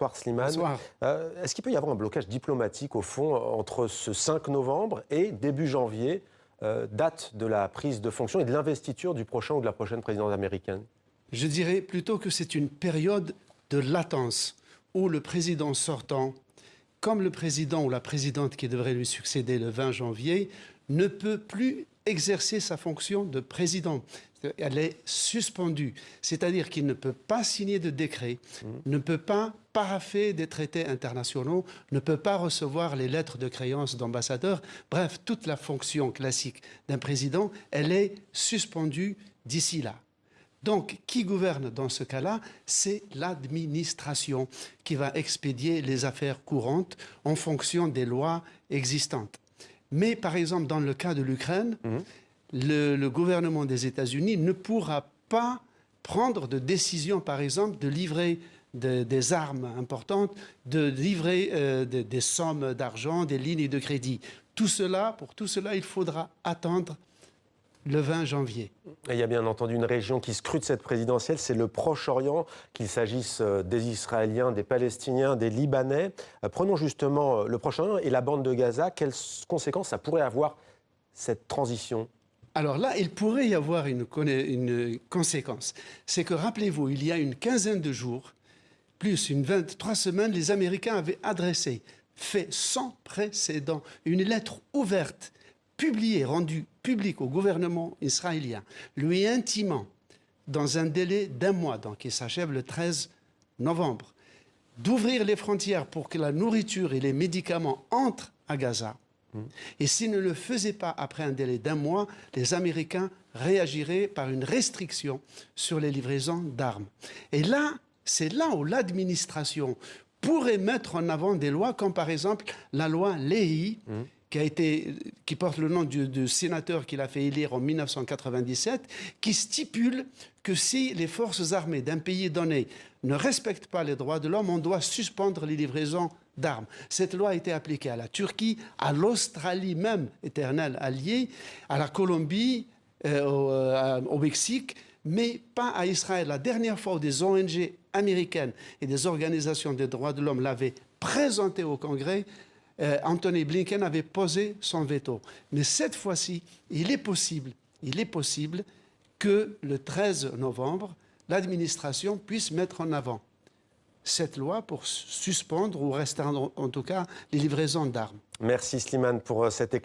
Bonsoir Slimane. Bonsoir. Est-ce qu'il peut y avoir un blocage diplomatique, au fond, entre ce 5 novembre et début janvier, date de la prise de fonction et de l'investiture du prochain ou de la prochaine présidente américaine? Je dirais plutôt que c'est une période de latence où le président sortant, comme le président ou la présidente qui devrait lui succéder le 20 janvier, ne peut plus exercer sa fonction de président. Elle est suspendue, c'est-à-dire qu'il ne peut pas signer de décret, ne peut pas paraffer des traités internationaux, ne peut pas recevoir les lettres de créance d'ambassadeur. Bref, toute la fonction classique d'un président, elle est suspendue d'ici là. Donc, qui gouverne dans ce cas-là? C'est l'administration qui va expédier les affaires courantes en fonction des lois existantes. Mais, par exemple, dans le cas de l'Ukraine, le gouvernement des États-Unis ne pourra pas prendre de décision, par exemple, de livrer des armes importantes, de livrer des sommes d'argent, des lignes de crédit. Pour tout cela, il faudra attendre le 20 janvier. Et il y a bien entendu une région qui scrute cette présidentielle, c'est le Proche-Orient, qu'il s'agisse des Israéliens, des Palestiniens, des Libanais. Prenons justement le Proche-Orient et la bande de Gaza. Quelles conséquences ça pourrait avoir, cette transition? Alors là, il pourrait y avoir une conséquence. C'est que, rappelez-vous, il y a une quinzaine de jours, plus une 23 semaines, les Américains avaient adressé, fait sans précédent, une lettre ouverte, publiée, rendue publique au gouvernement israélien, lui intimant, dans un délai d'1 mois, donc qui s'achève le 13 novembre, d'ouvrir les frontières pour que la nourriture et les médicaments entrent à Gaza. Et s'ils ne le faisaient pas après un délai d'1 mois, les Américains réagiraient par une restriction sur les livraisons d'armes. Et là, c'est là où l'administration pourrait mettre en avant des lois, comme par exemple la loi Leahy, qui porte le nom du sénateur qui l'a fait élire en 1997, qui stipule que si les forces armées d'un pays donné ne respectent pas les droits de l'homme, on doit suspendre les livraisons d'armes. Cette loi a été appliquée à la Turquie, à l'Australie même, éternelle alliée, à la Colombie, au Mexique, mais pas à Israël. La dernière fois où des ONG américaines et des organisations des droits de l'homme l'avaient présenté au Congrès, Anthony Blinken avait posé son veto. Mais cette fois-ci, il est possible que le 13 novembre, l'administration puisse mettre en avant cette loi pour suspendre ou restreindre en tout cas les livraisons d'armes. Merci Slimane pour cet éclairage.